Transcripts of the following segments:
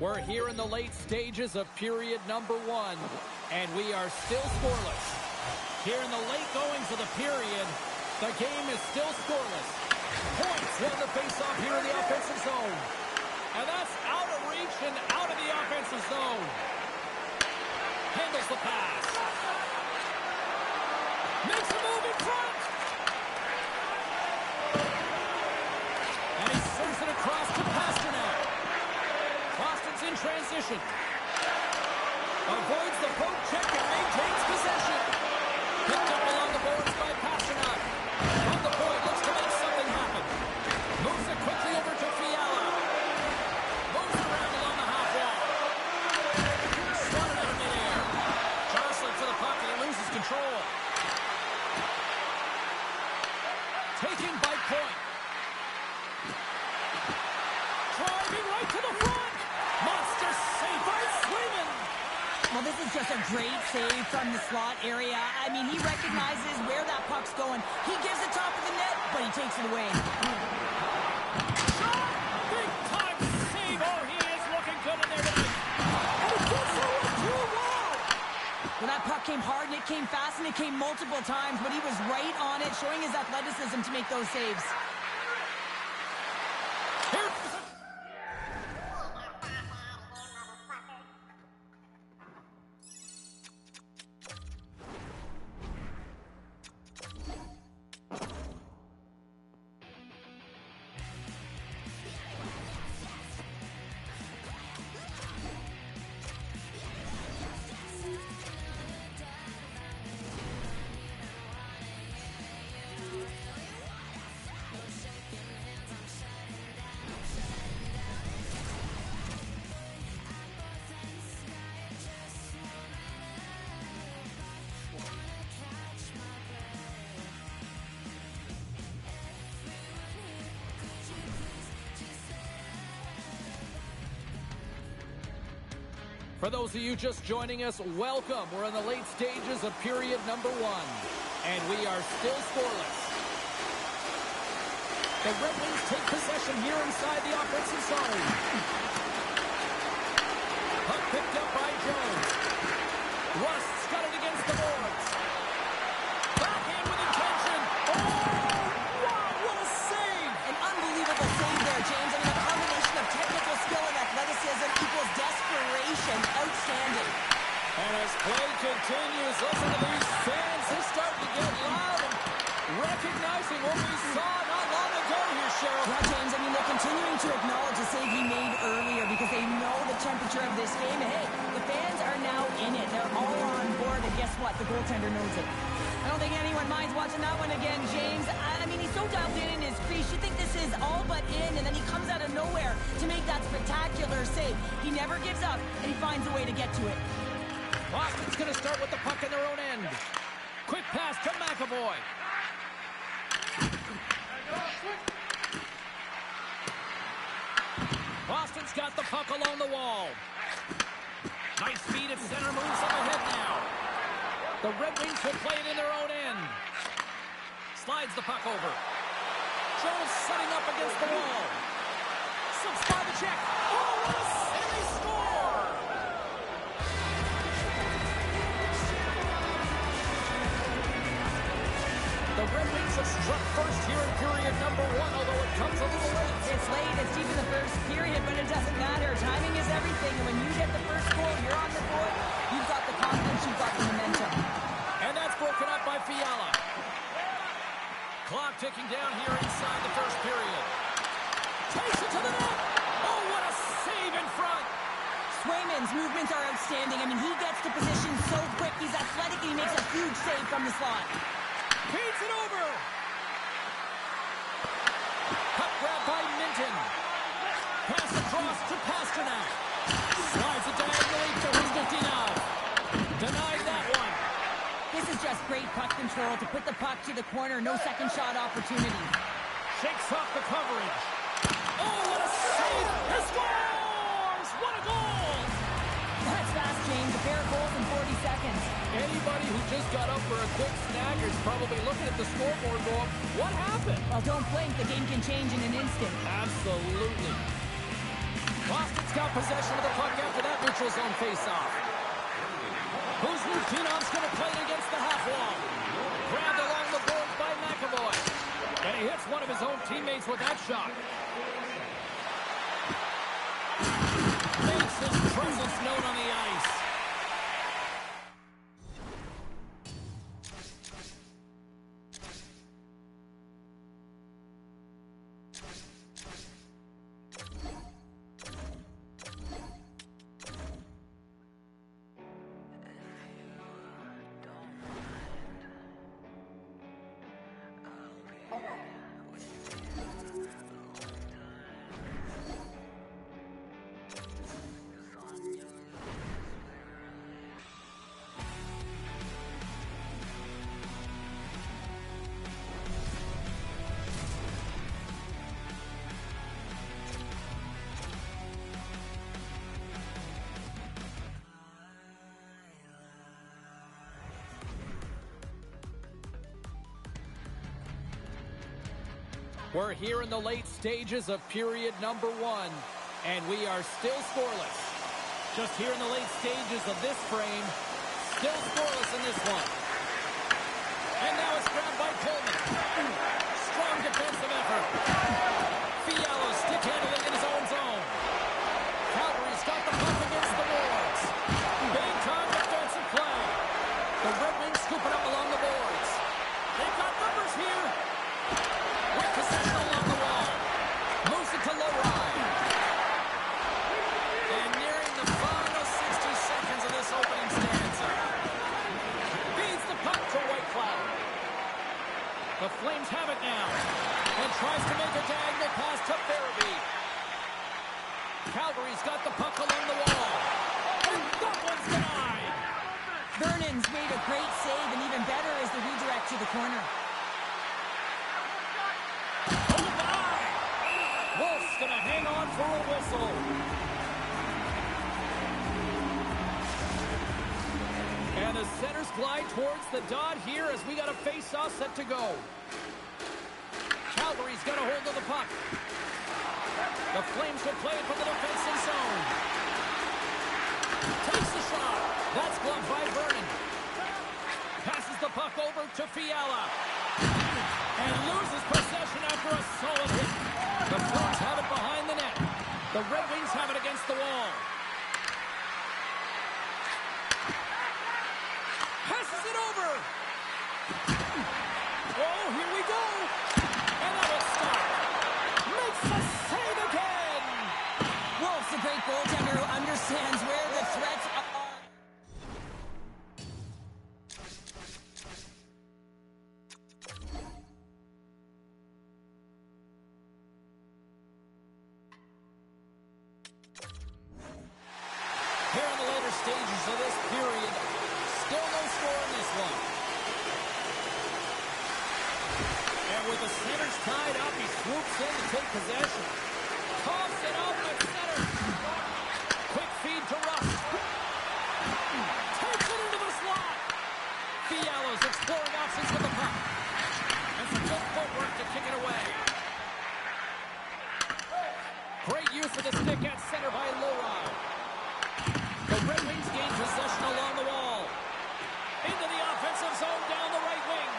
We're here in the late stages of period number 1, and we are still scoreless. Here in the late goings of the period, the game is still scoreless. Points won the face-off here in the offensive zone. And that's out of reach and out of the offensive zone. Handles the pass. Makes a move in front. And he sends it across to Pasternak. Boston's in transition. Avoids the poke check and maintains possession. Picked up along the boards by Pasternak. On the point, looks to make something happen. Moves it quickly over to Fiala. Moves it around along the half wall. Swatted out of midair. Jostling for the puck and he loses control. Taking by point. Driving right to the front. Monster save by Swayman. Well, this is just a great save from the slot area. I mean, he recognizes where that puck's going. He gives it top of the net, but he takes it away. Shot! Big time save. Oh, he is looking good in there tonight. And it gets over too well. Well, that puck came hard and it came fast and it came multiple times, but he was right on it, showing his athleticism to make those saves. For those of you just joining us, welcome. We're in the late stages of period number 1, and we are still scoreless. The Red Wings take possession here inside the offensive zone. Puck picked up by Jones. Rust's got it against the boards. Backhand with intention. Oh, wow, what a save! An unbelievable save there, James. I mean, a combination of technical skill and athleticism equals desperation. Outstanding. And as play continues, listen to these fans. They're starting to get loud and recognizing what we saw not long ago here, Cheryl. Yeah, James, I mean, they're continuing to acknowledge the save he made earlier because they know the temperature of this game. And hey, the fans are now in it. They're all on board, and guess what? The goaltender knows it. I don't think anyone minds watching that one again, James. I mean, he's so dialed in his crease. You think this is all but in, and then he comes out of nowhere to make that spectacular save. He never gives up, and he finds a way to get to it. Boston's going to start with the puck in their own end. Quick pass to McAvoy. Boston's got the puck along the wall. Nice feed at center, moves up ahead now. The Red Wings will play it in their own end. Slides the puck over. Jones setting up against the wall. Slips by the check. Oh, what a save! They score! The Red Wings have struck first here in period number 1, although it comes a little late. It's late, it's deep in the first period, but it doesn't matter. Timing is everything, and when you get the first goal, you're on the board. You've got the confidence, you've got the momentum. And that's broken up by Fiala. Clock ticking down here inside the first period. Takes it to the net. Oh, what a save in front. Swayman's movements are outstanding. I mean, he gets to position so quick. He's athletic, and he makes a huge save from the slot. Feeds it over. Puck grab by Minton. Pass across to Pasternak. Slides it diagonally to Husnutdinov. Denied that one. This is just great puck control to put the puck to the corner. No second shot opportunity. Shakes off the coverage. Oh, what a save! He scores! What a goal! That's fast, James. A pair of goals in 40 seconds. Anybody who just got up for a quick snag is probably looking at the scoreboard going, what happened? Well, don't blink. The game can change in an instant. Absolutely. Boston's got possession of the puck after that neutral zone faceoff. Kuznikov's going to play it against the half wall. Grabbed along the boards by McAvoy. And he hits one of his own teammates with that shot. Makes his presence known on the ice. We're here in the late stages of period number 1, and we are still scoreless. Just here in the late stages of this frame, still scoreless in this one. And now it's grabbed by Coleman. Strong defensive effort. Fiala stick handling in his own zone. Calgary's got the puck against the boards. Big time defensive play. The Red Wings scoop it up along the boards. They've got numbers here. With possession along the wall. Moves it to Lowry. And nearing the final 60 seconds of this opening stanza. Feeds the puck to White Cloud. The Flames have it now. And tries to make a diagonal pass to Farabee. Calgary's got the puck along the wall. And that one's denied. Vernon's made a great save, and even better is the redirect to the corner. Wolf's gonna hang on for a whistle. And the centers glide towards the dot here as we got a face-off set to go. Calgary's got a hold of the puck. The Flames will play it from the defensive zone. Takes the shot. That's gloved by Vernon. Passes the puck over to Fiala. And loses possession after a solid hit. The Flames have it behind the net. The Red Wings have it against the wall. Passes it over. Oh, here we go. And that will stop. Makes the save again. Wolf's a great goaltender who understands where the threats are. Here in the later stages of this period, still no score in this one. And with the centers tied up, he swoops in to take possession. Toss it out to center. Quick feed to Rust. Takes it into the slot. Fiala's exploring options with the puck. And some good footwork to kick it away. Great use of the stick at center by Lowry. The Red Wings gain possession along the wall. Into the offensive zone down the right wing.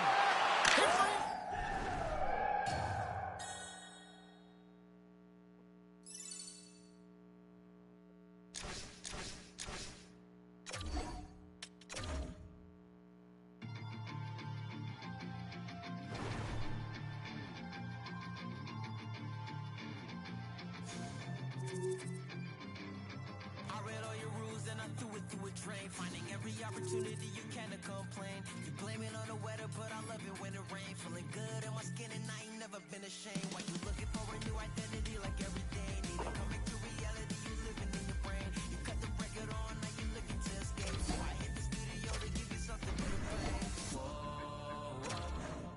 Finding every opportunity you can to complain. You blame it on the weather, but I love it when it rains. Feeling good in my skin and I ain't never been ashamed. Why you looking for a new identity like every day? Need it coming to reality, you living in your brain. You cut the record on, now you looking to escape. So I hit the studio to give you something to play. Whoa,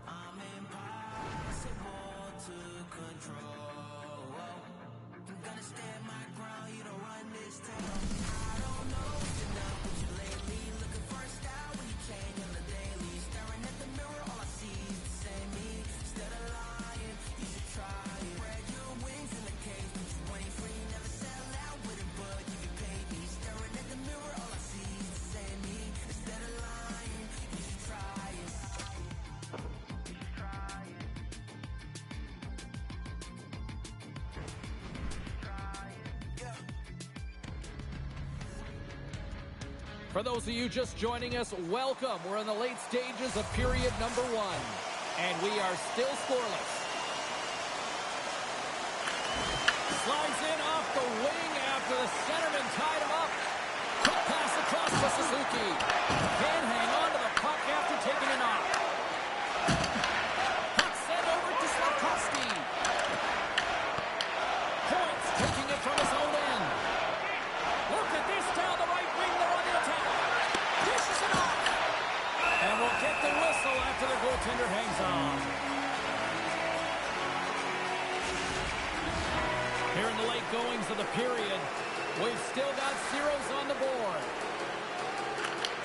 I'm impossible to control. I'm gonna stand my ground, you don't run this town. I don't know what you're done with you lately. Looking for a style when you change on the daily. Staring at the mirror, all I see is the same me. Instead of lying, you should try it. Spread your wings in the cage, but you ain't free, never settle out. For those of you just joining us, welcome. We're in the late stages of period number 1, and we are still scoreless. Slides in off the wing after the centerman tied him up. Quick pass across to Suzuki. Can't hang on to the puck after taking it off. Puck sent over to Slavkovsky. Points taking it from his own end. Look at this down the right wing. They're on the attack. Dishes it off. And we'll get the whistle after the goaltender hangs on. Here in the late goings of the period, we've still got zeros on the board.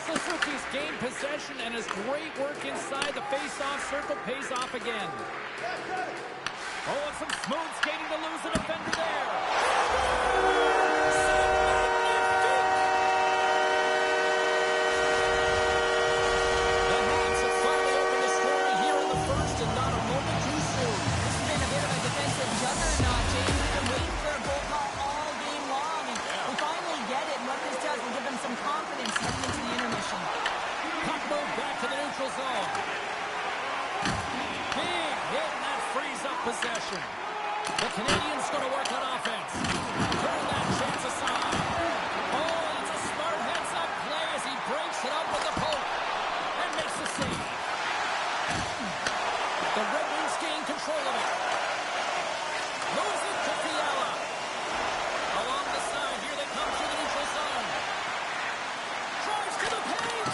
Suzuki's gained possession, and his great work inside the face-off circle pays off again. Oh, and some smooth skating to lose the defender there. The Hawks have finally opened the scoring here in the first, and not a moment too soon. This has been a bit of a defensive juggernaut, James. We've been waiting for a goal call all game long, and we finally get it. And what this does will give them some confidence heading into the intermission. Puck moved back to the neutral zone. Big hit, and that frees up possession. The Canadians going to work on offense. Turn that chance aside. Oh, it's a smart heads-up play as he breaks it up with the poke and makes the save. The Red Wings gain control of it. Moves it to Fiala. Along the side, here they come to the neutral zone. Drives to the paint.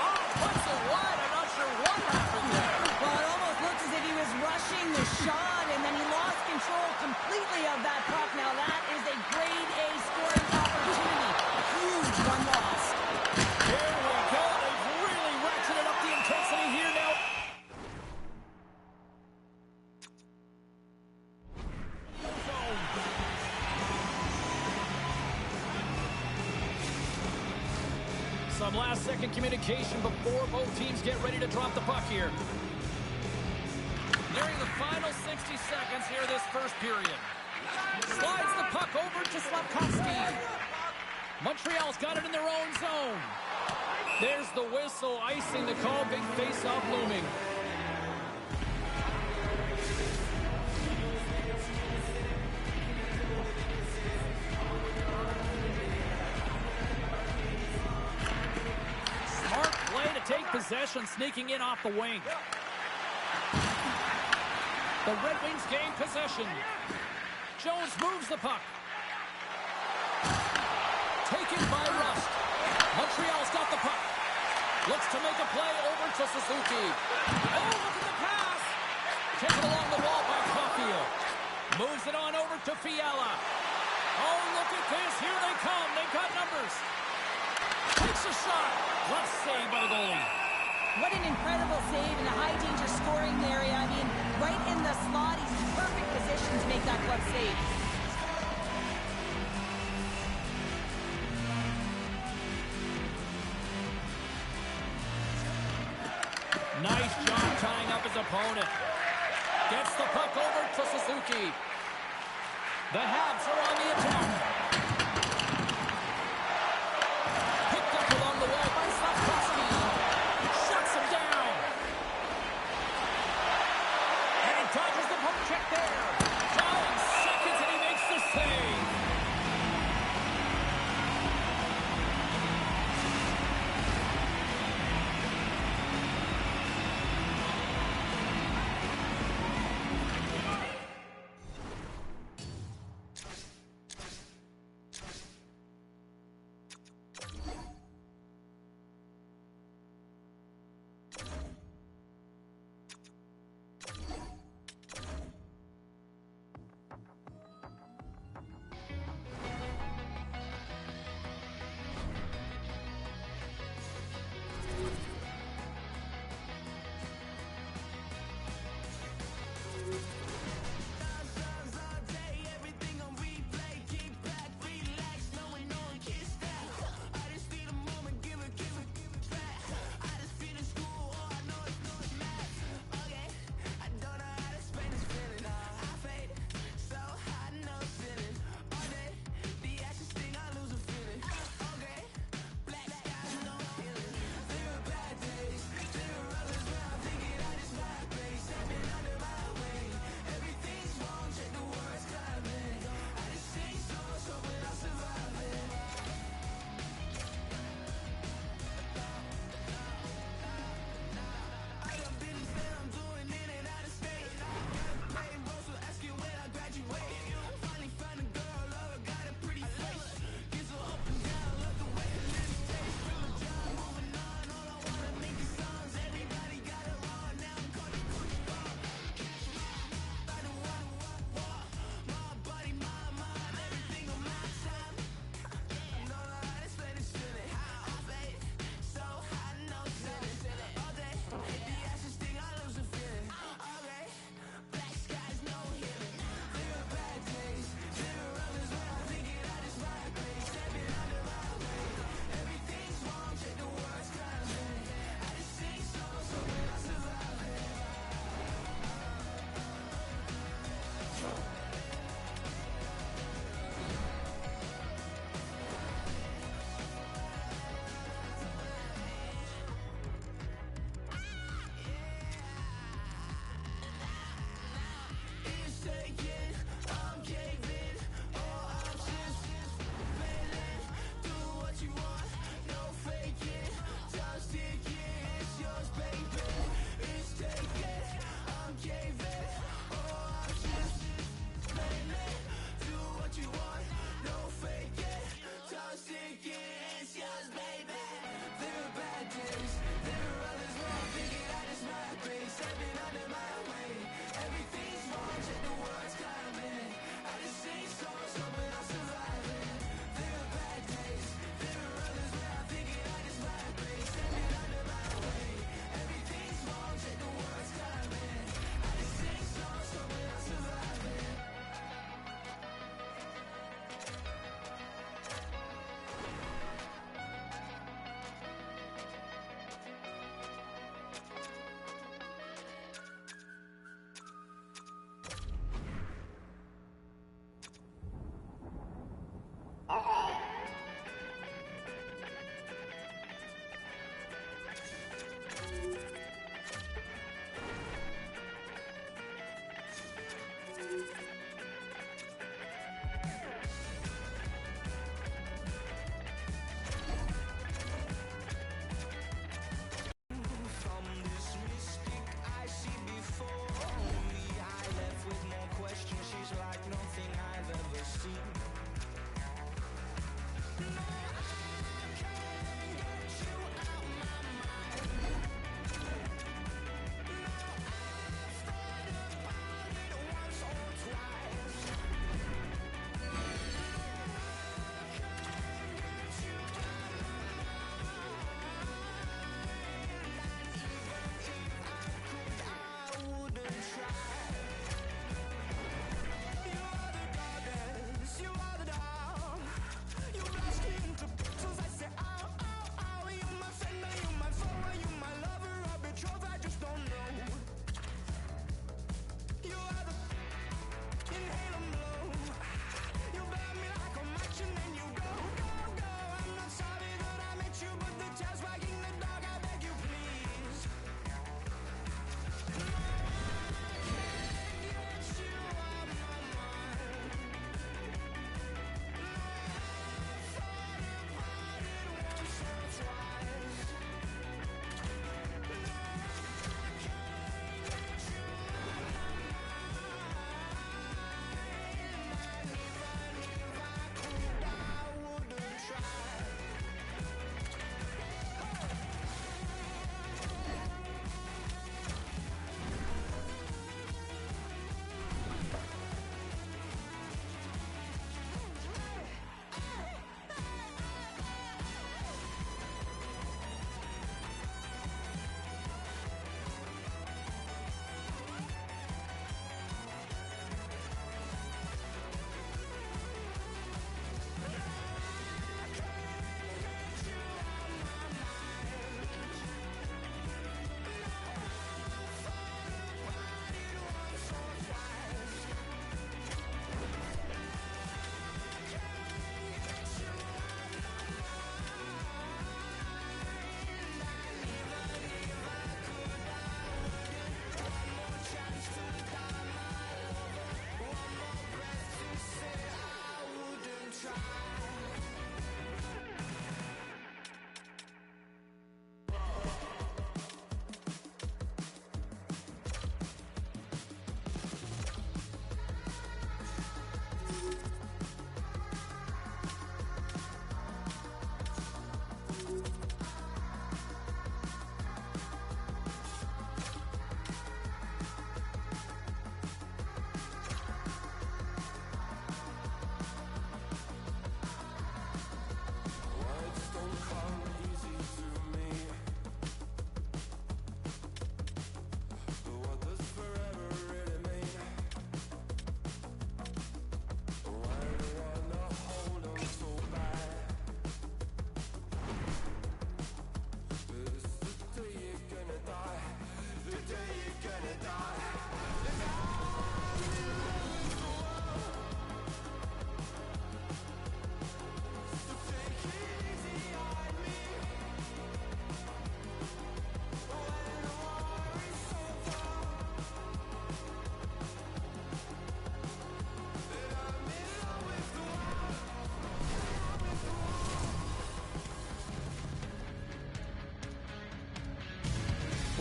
Oh, puts it wide. I'm not sure what happened there. Well, it almost looks as if he was rushing the shot, and then he lost control completely of that puck. Now that is a grade A scoring opportunity. Huge one loss. Here we go. They've really ratcheted up the intensity here now. Some last-second communication before both teams get ready to drop the puck here. Nearing the final 60 seconds here this first period. Slides the puck over to Slavkovsky. Montreal's got it in their own zone. There's the whistle, icing the call. Big face-off looming. Smart play to take possession, sneaking in off the wing. The Red Wings gain possession. Jones moves the puck. Taken by Rust. Montreal's got the puck. Looks to make a play over to Suzuki. Oh, look at the pass. Taken along the wall by Caulfield. Moves it on over to Fiala. Oh, look at this. Here they come. They've got numbers. Takes a shot. Glove save by the goalie. What an incredible save in a high-danger scoring area. I mean, right in the slot. He's in perfect position to make that glove save. Nice job tying up his opponent. Gets the puck over to Suzuki. The Habs are on the attack. Picked up along the wall by Slavkovsky. Shuts him down. And he dodges the poke check there. 5 seconds and he makes the save.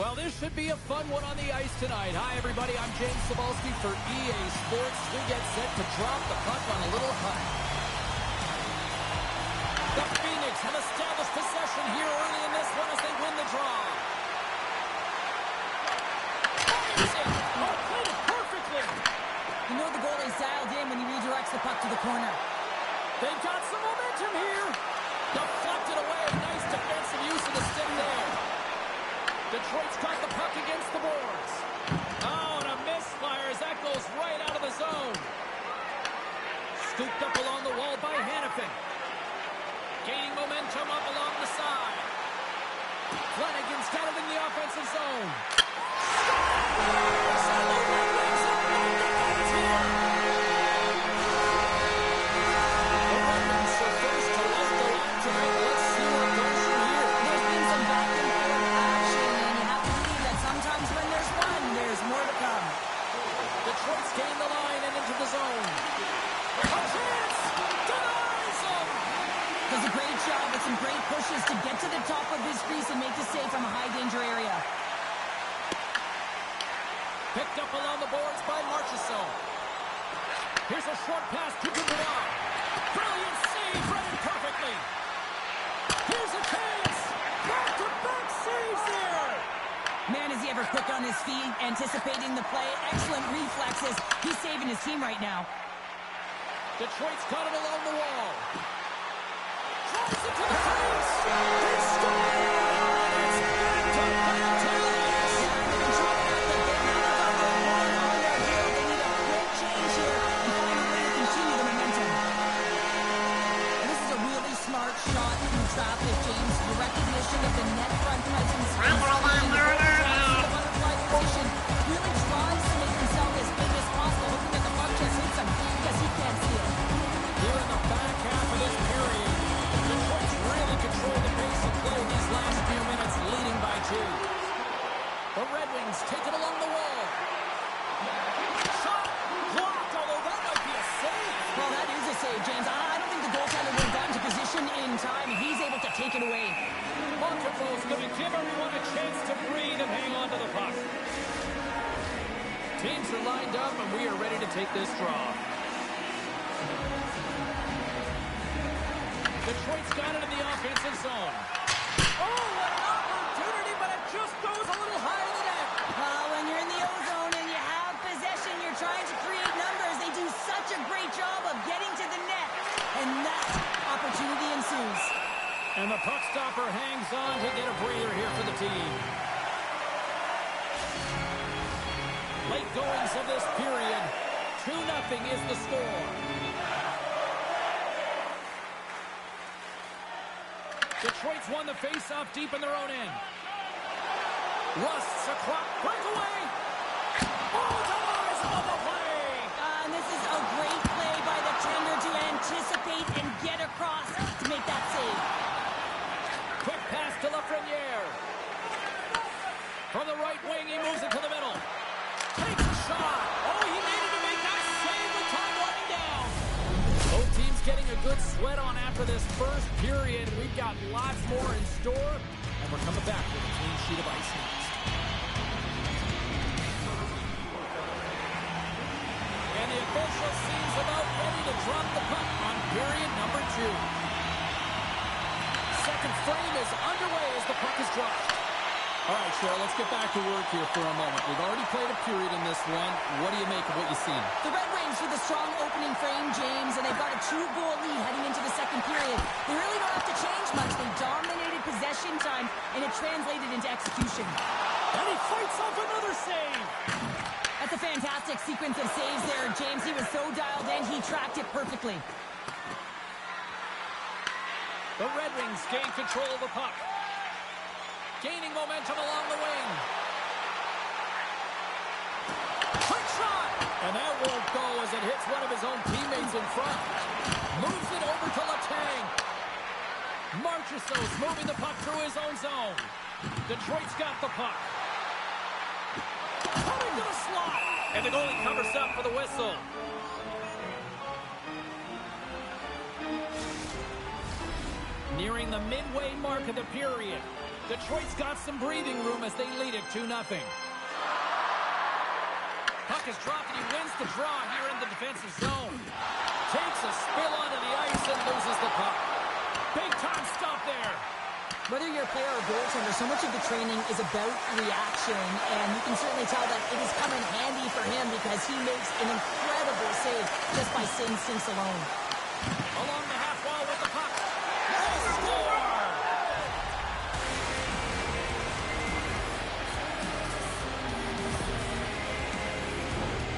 Well, this should be a fun one on the ice tonight. Hi, everybody. I'm James Cebulski for EA Sports. We get set to drop the puck on a little hut. The Phoenix have established possession here early in this one as they win the draw. Fires it. Oh, played it perfectly. You know the goalie's dialed in when he redirects the puck to the corner. They've got some momentum here. Deflected away. Nice defensive use of the stick there. Detroit's got the puck against the boards. Oh, and a misfire as that goes right out of the zone. Scooped up along the wall by Hannafin. Gaining momentum up along the side. Flanagan's got it in the offensive zone. Detroit's gained the line and into the zone. A chance! Denies him! Does a great job with some great pushes to get to the top of his crease and make the save from a high-danger area. Picked up along the boards by Marchessault. Here's a short pass to Dubois. Brilliant save, read it perfectly. Here's a chance! Back-to-back saves there! Man, is he ever quick on his feet, anticipating the play. Excellent reflexes. He's saving his team right now. Detroit's got it along the wall. Tries it to the face. They score! It's back to back. They've been trying out the big on their heel. They need a quick change here and find a way to continue the momentum. This is a really smart shot through traffic, James. The recognition of the net front presence. Position, really tries to make himself as big as possible, looking at the puck just hits him because he can't see it. Here in the back half of this period, Detroit's really controlled the pace of play these last few minutes, leading by 2. The Red Wings take it along the wall. Shot blocked, although that might be a save. Well, that is a save, James. I don't think the goaltender would have gotten to position in time. He's able to take it away. Puck control's going to give everyone a chance to breathe and hang on to the puck. Teams are lined up, and we are ready to take this draw. Detroit's got it in the offensive zone. Oh, what an opportunity, but it just goes a little higher than that. When you're in the O-zone and you have possession, you're trying to create numbers. They do such a great job of getting to the net, and that opportunity ensues. And the puck stopper hangs on to get a breather here for the team. Late goings of this period. 2-0 is the score. Detroit's won the face-off deep in their own end. Rust's a clock breakaway. Oh, denies on the play. And this is a great play by the tender to anticipate and get across to make that save. Quick pass to Lafreniere. From the right wing, he moves it to the middle. Takes a shot. Oh, he needed to make that save with time running down. Both teams getting a good sweat on after this first period. We've got lots more in store, and we're coming back with a clean sheet of ice next. And the official seems about ready to drop the puck on period number 2. Second frame is underway as the puck is dropped. All right, Cheryl, let's get back to work here for a moment. We've already played a period in this one. What do you make of what you've seen? The Red Wings with a strong opening frame, James, and they've got a 2-goal lead heading into the second period. They really don't have to change much. They dominated possession time, and it translated into execution. And he fights off another save. That's a fantastic sequence of saves there, James. He was so dialed in, he tracked it perfectly. The Red Wings gain control of the puck. Gaining momentum along the wing. Quick shot! And that won't go as it hits one of his own teammates in front. Moves it over to Letang. Marchessault's moving the puck through his own zone. Detroit's got the puck. Coming to the slot. And the goalie covers up for the whistle. Nearing the midway mark of the period. Detroit's got some breathing room as they lead it 2-0. Puck is dropped and he wins the draw here in the defensive zone. Takes a spill onto the ice and loses the puck. Big time stop there. Whether you're a player or goaltender, so much of the training is about reaction, and you can certainly tell that it is coming handy for him because he makes an incredible save just by sitting sinks alone. Along the half wall with the puck. They score!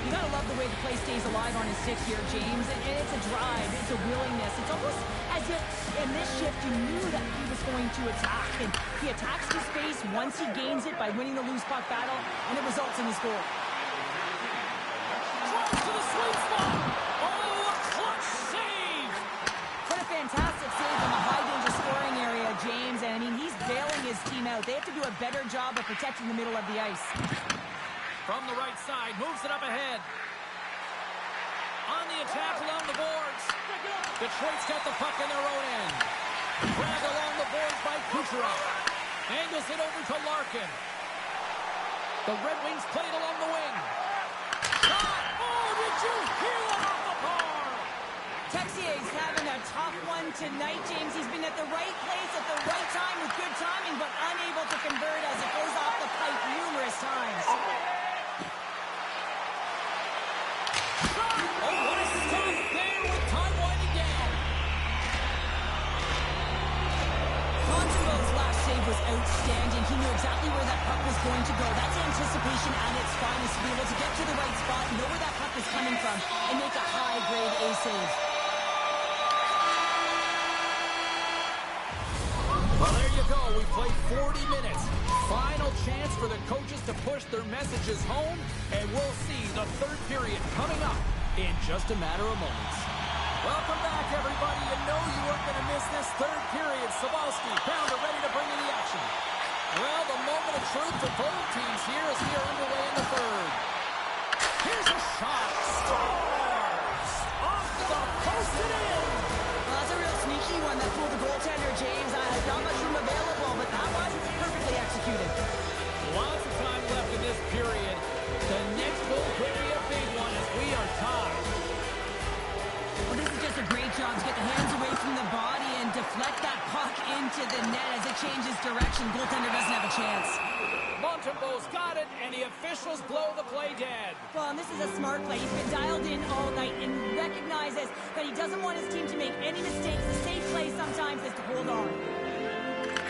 You gotta love the way the play stays alive on his stick here, James. And it's a drive, it's a willingness. It's almost as if in this shift you knew that he was going to attack. And he attacks the space once he gains it by winning the loose puck battle, and it results in his goal. Drives to the sweet spot. Oh, a clutch save! What a fantastic save from a high-danger scoring area, James. And I mean, he's bailing his team out. They have to do a better job of protecting the middle of the ice. From the right side, moves it up ahead. On the attack along the boards. Detroit's got the puck in their own end. Dragged along the boards by Kucherov. Angles it over to Larkin. The Red Wings played along the wing. Shot! Oh, did you hear that off the bar? Texier's having a tough one tonight, James. He's been at the right place at the right time with good timing, but unable to convert as it goes off the pipe numerous times. Oh, what a stop there with time winding down. Montembeau's last save was outstanding. He knew exactly where that puck was going to go. That's anticipation at its finest, to be able to get to the right spot, know where that puck is coming from, and make a high-grade A save. Well, there you go. We played 40 minutes. Final chance for the coaches to push their messages home, and we'll see the third period coming up in just a matter of moments. Welcome back, everybody. You know you weren't going to miss this third period. Sabalski, Pounder ready to bring in the action. Well, the moment of truth for both teams here as we are underway in the third. Here's a shot. Scores! Off the post and in! Well, that's a real sneaky one that pulled the goaltender, James. Not much room available, but that was perfectly executed. Lots of time left in this period. The next goal could be a big one as we are tied. Well, this is just a great job to get the hands away from the body and deflect that puck into the net as it changes direction. Goaltender doesn't have a chance. Montembeau's got it, and the officials blow the play dead. Well, and this is a smart play. He's been dialed in all night and recognizes that he doesn't want his team to make any mistakes. The safe play sometimes is to hold on.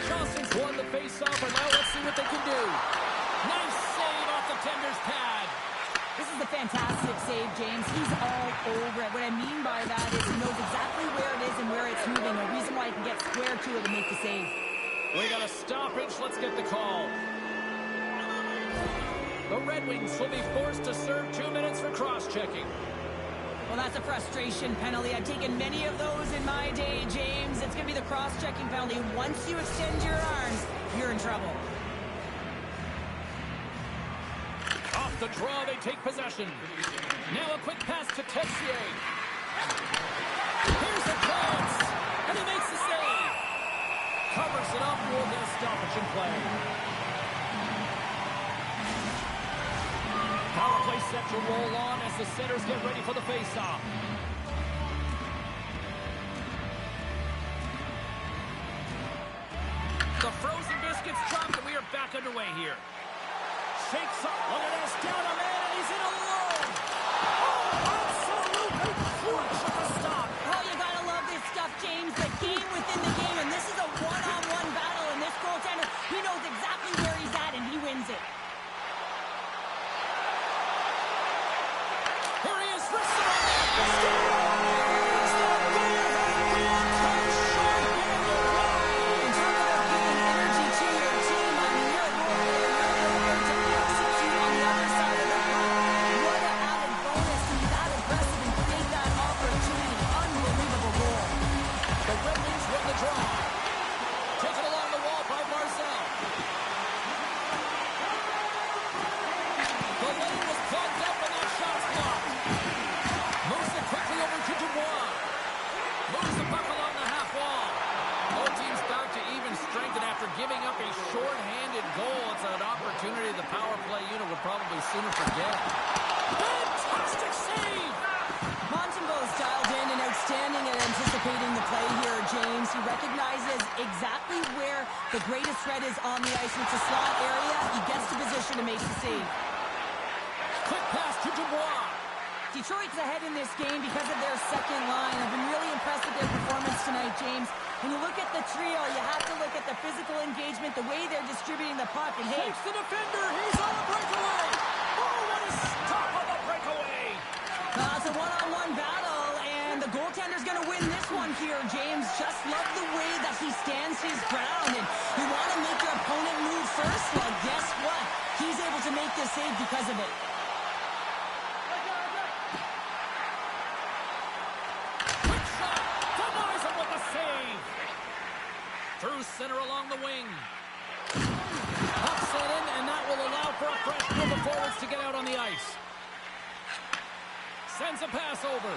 Johnson's won the face-off, and now let's see what they can do. Nice save off the tender's pad. This is a fantastic save, James. He's all over it. What I mean by that is he knows exactly where it is and where it's moving. A reason why he can get square to it and make the save. We got a stoppage. Let's get the call. The Red Wings will be forced to serve 2 minutes for cross-checking. Well, that's a frustration penalty. I've taken many of those in my day, James. It's going to be the cross-checking penalty. Once you extend your arms, you're in trouble. Off the draw, they take possession. Now a quick pass to Texier. Here's a chance, and he makes the save. Covers it up, we'll get a stoppage in play. Power play set to roll on as the setters get ready for the face-off. The frozen biscuits dropped, and we are back underway here. Shakes up, look at this, down a man, and he's in alone. Oh, absolutely clutch at the stop. Oh, you gotta love this stuff, James. The game within the game, and this is a one-on-one battle, and this goaltender, he knows exactly where he's at, and he wins it. Here he is, wristed on that. In terms of giving energy to your team, I mean, you're a goaltender, you're there to execute on the other side of the puck. short-handed goal. It's an opportunity the power play unit would probably sooner forget. Fantastic save! Montembeau's dialed in and outstanding at anticipating the play here, James. He recognizes exactly where the greatest threat is on the ice. It's a slot area. He gets to position to make the save. Quick pass to Dubois. Detroit's ahead in this game because of their second line. I've been really impressed with their performance tonight, James. When you look at the trio, you have to look at the physical engagement, the way they're distributing the puck. And hey, Takes the defender. He's on the breakaway. Oh, what a stop on the breakaway. It's a one-on-one battle, and the goaltender's going to win this one here, James. Just love the way that he stands his ground. And you want to make your opponent move first? Well, guess what? He's able to make this save because of it. Through center along the wing. Puck set in, and that will allow for a fresh group of forwards to get out on the ice. Sends a pass over.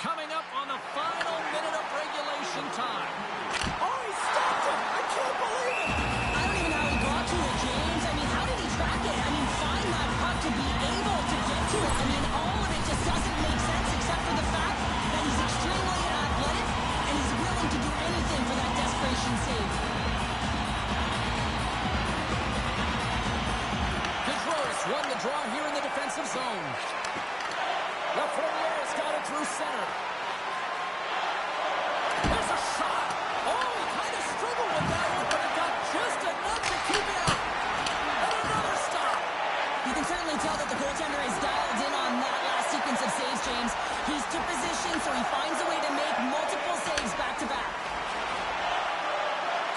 Coming up on the final minute of regulation time. Oh, he stopped it! I can't believe it! I don't even know how he got to it, James. I mean, how did he track it? I mean, find that puck to be able to get to it. I mean, all of it just doesn't make sense except for the fact that he's extremely athletic and he's willing to do anything for that desperation save. Detroit won the draw here in the defensive zone. Lafourier's got it through center. There's a shot. Oh, he kind of struggled with that one, but it got just enough to keep it out. And another stop. You can certainly tell that the goaltender is dialed in on that last sequence of saves, James. He's to position, so he finds a way to make multiple saves back-to-back.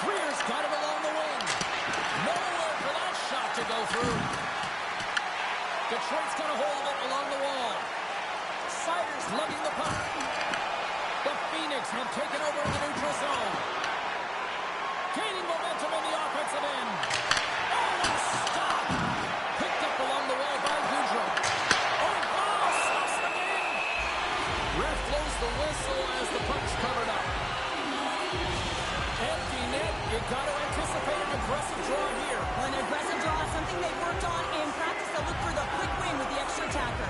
Greer's got it along the wing. Nowhere for that shot to go through. Detroit's got a hold of it along the wall. Siders lugging the puck. The Phoenix have taken over in the neutral zone. Gaining momentum on the offensive end. Oh, what a stop! Picked up along the wall by Goudreau. Oh, stops the game! Ref blows the whistle as the puck's covered up. Empty net. You got to anticipate an aggressive draw here. Well, an aggressive draw is something they've worked on in practice. They'll look for the quick win with the extra attacker.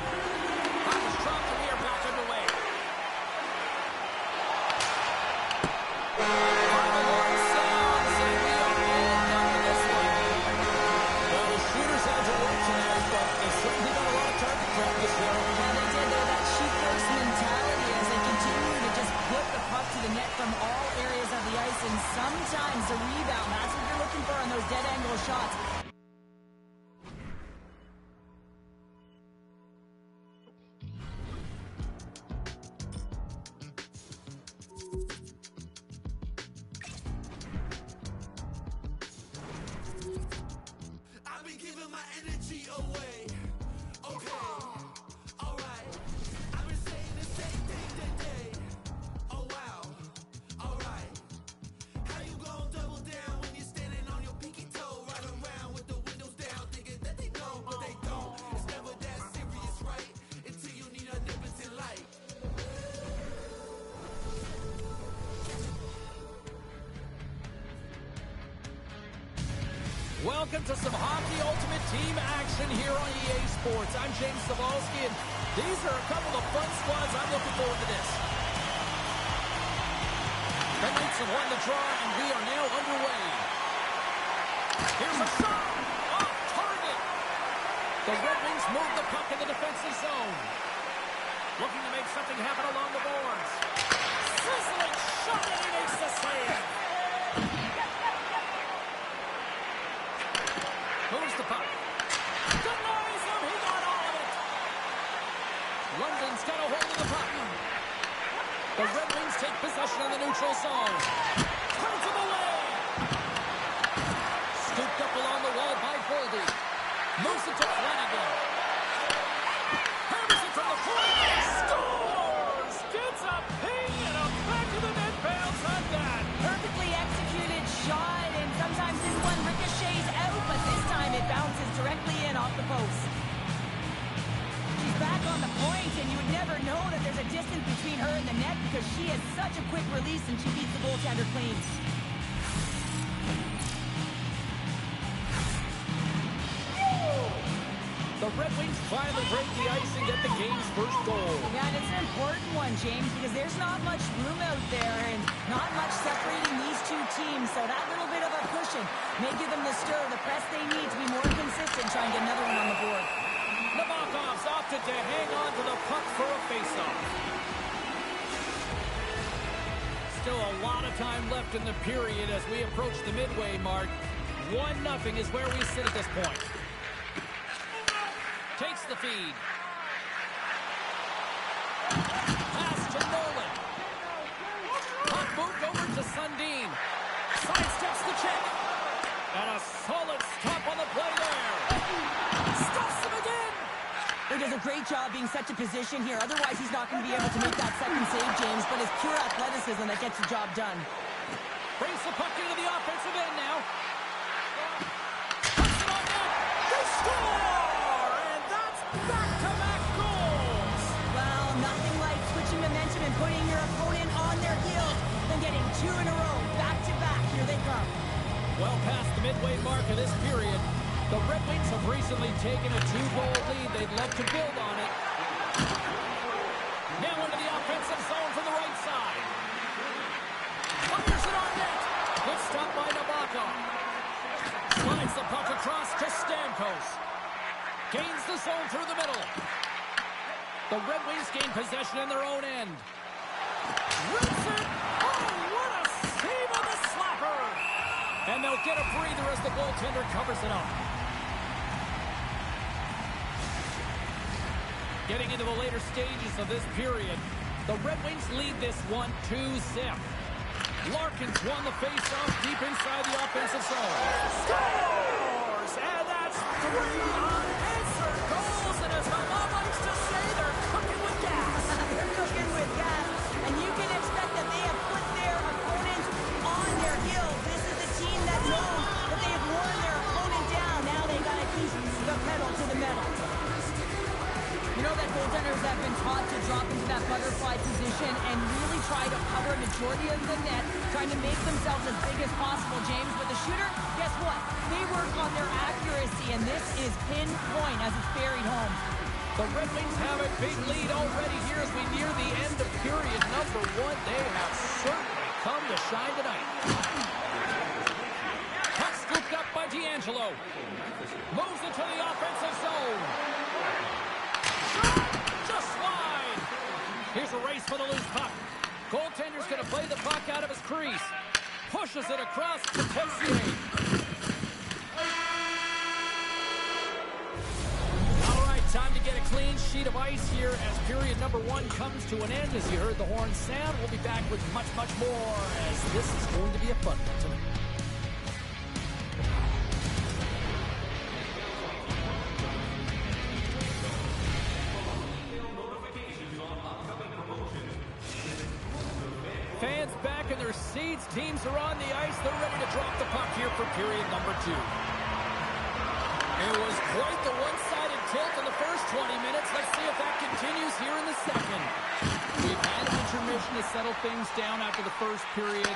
Puck is dropped from here, back underway. Final line sounds, and we are all done with this one. Well, the shooters had to work tonight, but they certainly got a lot of target practice here. And they did. They're that shoot-first mentality as they continue to just put the puck to the net from all areas of the ice, and sometimes a rebound. That's what you're looking for on those dead-angle shots. I've been giving my energy away. Okay, alright. I've been saying the same thing today. Oh wow, alright. How you gon' double down when you're standing on your pinky toe? Right around with the windows down, thinking that they know, but they don't. It's never that serious, right? Until you need a nip light. Welcome to some Hockey Ultimate Team action here on EA Sports. I'm James Cebulski, and these are a couple of fun squads. I'm looking forward to this. The Knights have won the draw, and we are now underway. Here's a shot! Off target! The Red Wings move the puck in the defensive zone. Looking to make something happen along the boards. Sizzling shot, and he makes the save. Moves the puck. Denies him. He got all of it. London's got a hold of the puck. The Red Wings take possession of the neutral zone. Turns him away. Scooped up along the wall by Boldy. Moves it to Flanagan. Hammers it from the point. Scores! Gets a ping and a back of the net bounce on that. Perfectly executed shot, and sometimes this one ricochets out, but this time it bounces directly in off the post. She's back on the point, and you would never know that there's a distance between her and the net because she has such a quick release and she beats the goaltender clean. The Red Wings finally break the ice and get the game's first goal. Yeah, and it's an important one, James, because there's not much room out there and not much separating these two teams. So that little bit of a cushion may give them the stir, the press they need to be more consistent, try and get another one on the board. Nabokov's opted to hang on to the puck for a faceoff. Still a lot of time left in the period as we approach the midway mark. 1-0 is where we sit at this point. Takes the feed. Pass to Nolan. Puck moved over to Sundin. Sidesteps the check. And a solid stop on the play there. Stuffs him again. He does a great job being such a position here. Otherwise, he's not going to be able to make that second save, James. But it's pure athleticism that gets the job done. Brings the puck into the offensive end now. Puts it on net. They score! And that's back-to-back goals. Well, nothing like switching momentum and putting your opponent on their heels than getting two in a row, back-to-back. Here they come. Well past the midway mark of this period, the Red Wings have recently taken a 2-goal lead. They'd love to build on it. Now into the offensive zone from the right side. Fires it on net. Good stop by Nabokov. Slides the puck across to Stamkos. Gains the zone through the middle. The Red Wings gain possession in their own end. Rips it. Oh, what a save on the slapper. And they'll get a breather as the goaltender covers it up. Getting into the later stages of this period, the Red Wings lead this one 2-0. Larkin's won the faceoff deep inside the offensive zone. Scores! And that's 3 unanswered goals. And as my mom likes to say, they're cooking with gas. They're cooking with gas. And you can expect that they have put their opponents on their heels. This is a team that knows that they have worn their opponent down. Now they got to keep the pedal to the metal. You know that goaltenders have been taught to drop into that butterfly position and really try to cover a majority of the net, trying to make themselves as big as possible, James. But the shooter, guess what? They work on their accuracy, and this is pinpoint as it's buried home. The Red Wings have a big lead already here as we near the end of period number 1. They have certainly come to shine tonight. Puck scooped up by D'Angelo. Moves into the offensive zone. Just wide. Here's a race for the loose puck. Goaltender's going to play the puck out of his crease. Pushes it across to Tessier. All right, time to get a clean sheet of ice here as period number 1 comes to an end. As you heard the horn sound, we'll be back with much, much more as this is going to be a fun one tonight. Fans back in their seats. Teams are on the ice. They're ready to drop the puck here for period number 2. It was quite the one-sided tilt in the first 20 minutes. Let's see if that continues here in the second. We've had an intermission to settle things down after the first period.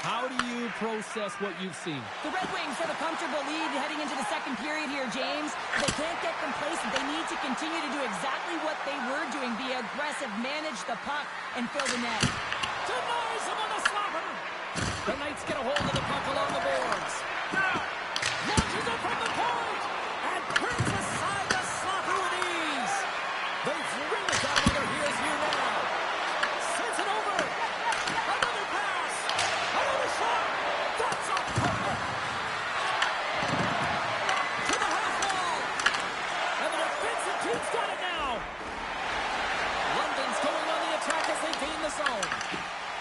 How do you process what you've seen? The Red Wings have a comfortable lead heading into the second period here, James. They can't get complacent. They need to continue to do exactly what they were doing. Be aggressive, manage the puck, and fill the net. Denies him on the slapper. The Knights get a hold of the puck along the boards. Launches it from the point. And brings aside the slapper with ease. They've really got him on their heels here now. Sends it over. Another pass. Another shot. That's a poker. To the half wall. And the defensive team's got it now. London's going on the attack as they gain the zone.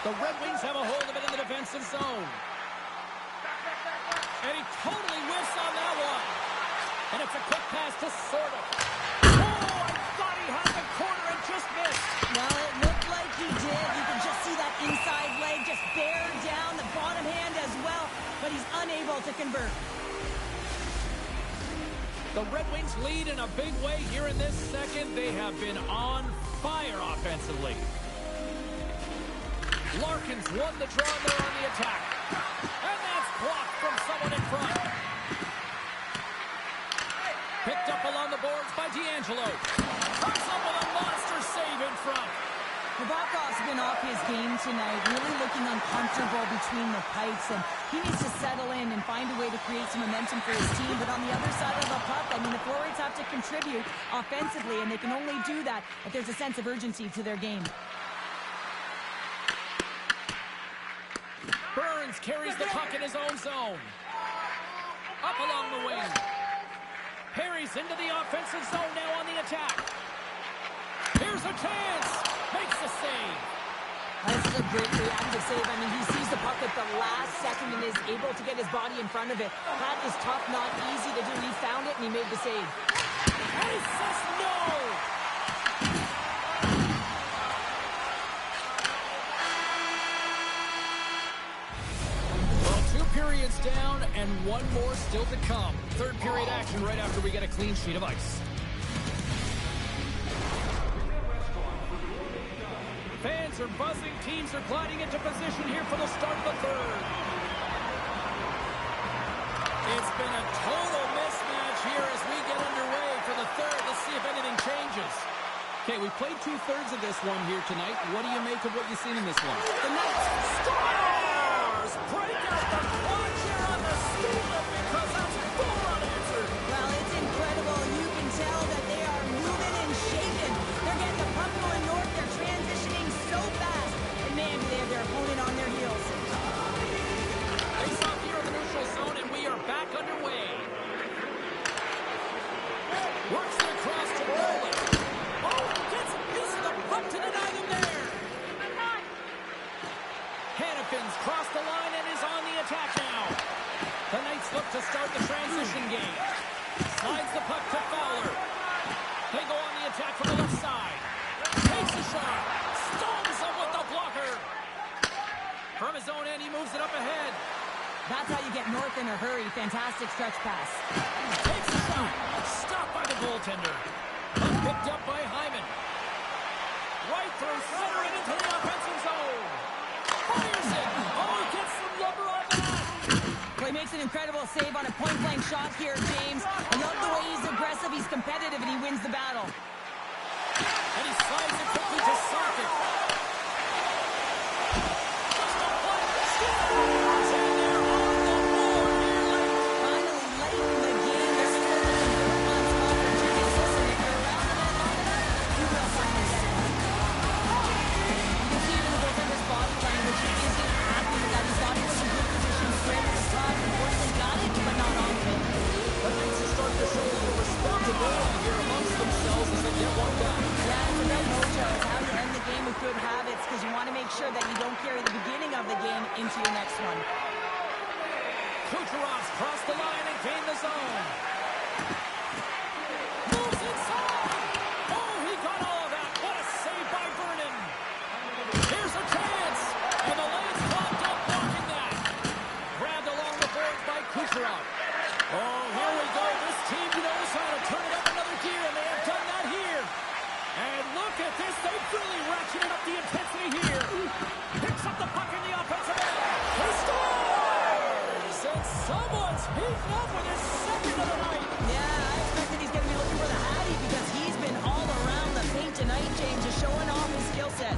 The Red Wings have a hold of it in the defensive zone. And he totally whiffs on that one. And it's a quick pass to Sorta. Oh, I thought he had the corner and just missed. Well, it looked like he did. You can just see that inside leg just bear down, the bottom hand as well. But he's unable to convert. The Red Wings lead in a big way here in this second. They have been on fire offensively. Larkin's won the draw, and they're on the attack. And that's blocked from someone in front. Picked up along the boards by D'Angelo. Comes up with a monster save in front. Nabokov's been off his game tonight, really looking uncomfortable between the pipes, and he needs to settle in and find a way to create some momentum for his team. But on the other side of the puck, I mean, the forwards have to contribute offensively, and they can only do that if there's a sense of urgency to their game. Burns carries the puck in his own zone. Up along the wing. Perry's into the offensive zone now on the attack. Here's a chance. Makes the save. This is a great reactive save. I mean, he sees the puck at the last second and is able to get his body in front of it. That is tough, not easy to do. He found it and he made the save. And he says no. Well, 2 periods down and 1 more still to come. Third period action right after we get a clean sheet of ice. Fans are buzzing. Teams are gliding into position here for the start of the third. It's been a total mismatch here as we get underway for the third. Let's see if anything changes. Okay, we played 2/3 of this one here tonight. What do you make of what you've seen in this one? The Knights Stars break out the clutch here on the steamer because that's 4 unanswered. Well, it's incredible. You can tell that they are moving and shaking. They're getting the puck going north. They're transitioning so fast. And man, do they have their opponent on their heels. Face off here in the neutral zone, and we are back underway. Works it across to Nolan. Oh, gets a piece of the puck to deny them there. Hannifin's crossed the line and is on the attack now. The Knights look to start the transition game. Slides the puck to Fowler. They go on the attack from the left side. Takes a shot. Storms him with the blocker. From his own end, he moves it up ahead. That's how you get north in a hurry. Fantastic stretch pass. Takes a shot. Stopped by the goaltender. Picked up by Hyman. Right through center and into the offensive zone. Fires it. Oh, he gets some lumber on that. Well, he makes an incredible save on a point-blank shot here, James. I love the way he's aggressive, he's competitive, and he wins the battle. And he slides it quickly to Socket. Just a play. Scores! And they're on the board here late. Finally, late in the game, they're going to get some good ones opportunities. Listen, if you're around the net long enough, you will find yourself. You can see it in the goaltender's body language. He isn't happy with that. He thought he was in good position, straight at the top, unfortunately got it, but not on it. The Knights are starting to show a little responsibility here amongst themselves as they get one back. Yeah, it's a real mojo. It's how you end the game with good habits because you want to make sure that you don't carry the beginning of the game into your next one. Kucherov's crossed the line and gained the zone. Moves inside. Oh, he got all of that. What a save by Vernon. Here's a chance. And the lane's clogged up blocking that. Grabbed along the boards by Kucherov. Oh, here we go. This team knows how to turn it up another gear, and they have done that here. And look at this. They've really ratcheted up the intensity here. Picks up the puck in the offensive end. He scores! And someone's heating up with his second of the night. Yeah, I expect that he's going to be looking for the Hattie because he's been all around the paint tonight, James, just showing off his skill set.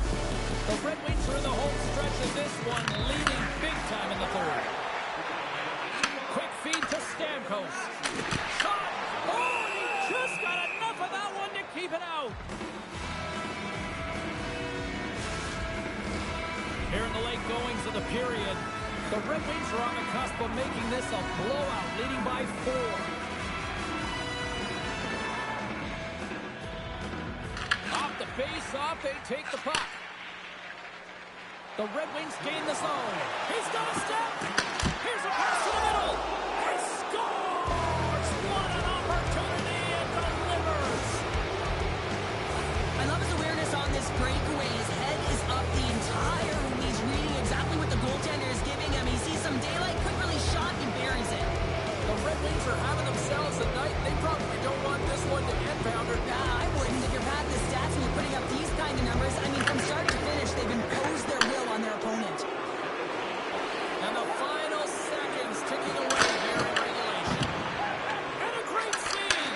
The Red Wings are in the home stretch of this one, leading big time in the third. Quick feed to Stamkos. Shot! Oh, he just got enough of that one to keep it out. Here in the late goings of the period, the Red Wings are on the cusp of making this a blowout, leading by 4. Off the face-off, they take the puck. The Red Wings gain the zone. He's got a step. Here's a pass to the middle. He scores! What an opportunity and delivers. I love his awareness on this breakaway. His head is up the entire room. He's reading exactly what the goaltender is giving him. He sees some daylight, quick release shot, and buries it. The Red Wings are having themselves a night. They probably don't want this one to end, Pounder. I wouldn't. If you're padding the stats and you're putting up these kind of numbers, I mean, from start to finish, they've imposed their will on their opponent. And the final seconds ticking away here in regulation. And a great save.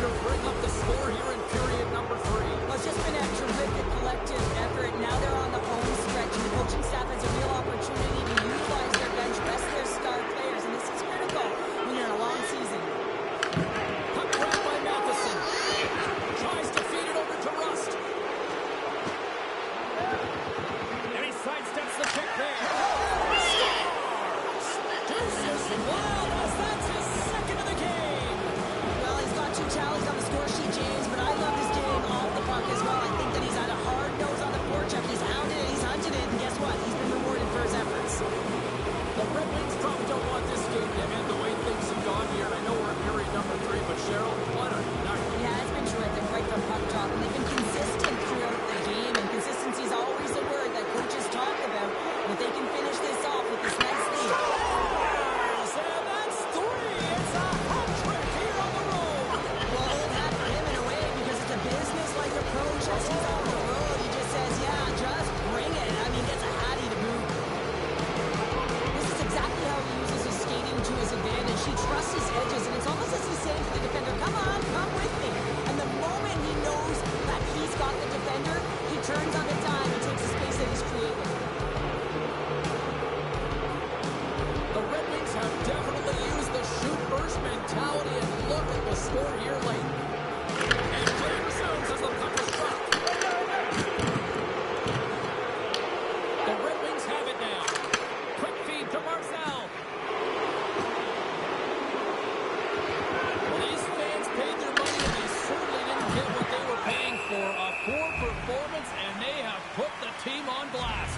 to bring up the score here in period number 3. Well, it's just been a terrific collective effort. Now they're on the home stretch, and the coaching staff has a real opportunity to utilize their bench, rest their star players, and this is critical when you're in a long season. Puck grab by Matheson. Tries to feed it over to Rust. And he sidesteps the kick there. Scores! Deuces Wild, that's his second of the game. Well, he's got 2 tallies on the score sheet, James, but I love his game off the puck as well. I think that he's had a hard nose on the forecheck. He's hounded it, he's hunted it, and guess what? He's been rewarded for his efforts. The Red Wings probably don't want this game to end the way things have gone here. I know we're in period number 3, but Cheryl, what a night. Yeah, it's been terrific right from puck drop, and they've been consistent throughout the game, and consistency is always a word that coaches talk about. And if they can finish this off with this nice lead. And that's 3. It's a hat trick here on the road. Well, old hat for him in a way, because it's a business-like approach. As he's on the road, he just says, yeah, just bring it. I mean, gets a hattie to boot. This is exactly how he uses his skating to his advantage. He trusts his edges, and it's almost as he's saying to the defender, come on, come with me. And the moment he knows that he's got the defender, he turns on the dime and takes the space that he's created. The Red Wings have definitely used the shoot first mentality, and look at the score here late. And play resumes as the puck is dropped. The Red Wings have it now. Quick feed to Marcel. Well, these fans paid their money, and they certainly didn't get what they were paying for. A poor performance, and they have put the team on blast.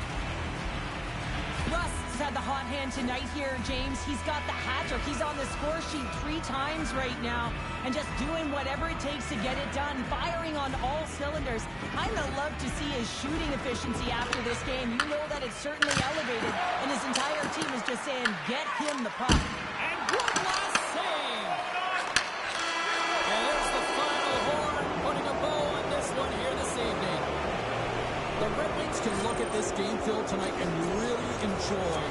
Rust's had the hot hand tonight here, James. He's got the hat trick. He's on the score sheet 3 times right now and just doing whatever it takes to get it done, firing on all cylinders. I'm going to love to see his shooting efficiency after this game. You know that it's certainly elevated, and his entire team is just saying, get him the puck. And one last save. And there's the final horn, putting a bow on this one here this evening. The Red Wings can look at this game, Phil, tonight and really enjoy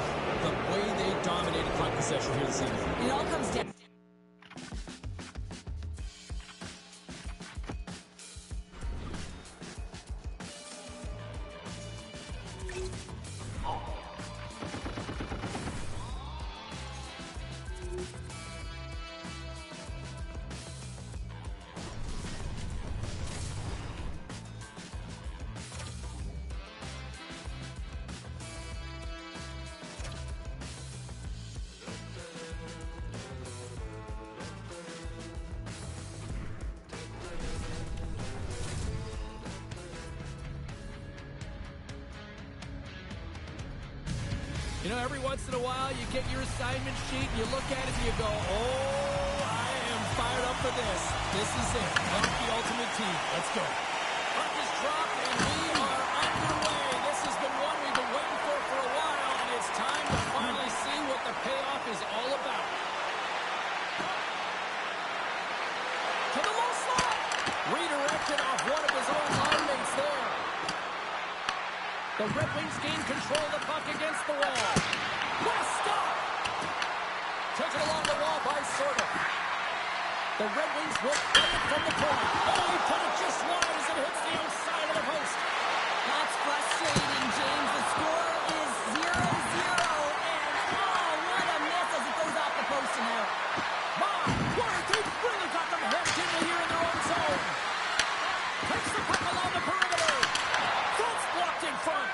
the way they dominated puck possession here this evening. It all comes down. You know, every once in a while, you get your assignment sheet, and you look at it, and you go, oh, I am fired up for this. This is it. That's the ultimate team. Let's go. Puck is dropped, and we are underway. This has been one we've been waiting for a while, and it's time to finally see what the payoff is all about. To the low slot. Redirected off one of his own line mates there. The Red Wings gain control of the puck against the wall. What a stop! Taken along the wall by Sorda. The Red Wings will play it from the point. Oh, he put it just wide as it hits the outside of the post. That's frustrating, James. The score is 0-0, and oh, what a miss as it goes off the post and out. My word, they've really got them hemmed in here in their own zone. Takes the puck along the perimeter. That's blocked in front.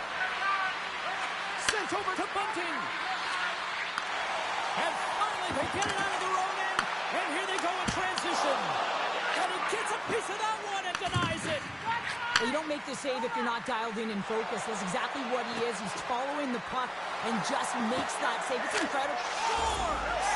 Sent over to Bunting. And finally they get it out of their own end. And here they go in transition. And he gets a piece of that one and denies it. Well, you don't make the save if you're not dialed in and focused. That's exactly what he is. He's following the puck and just makes that save. It's incredible. Scores!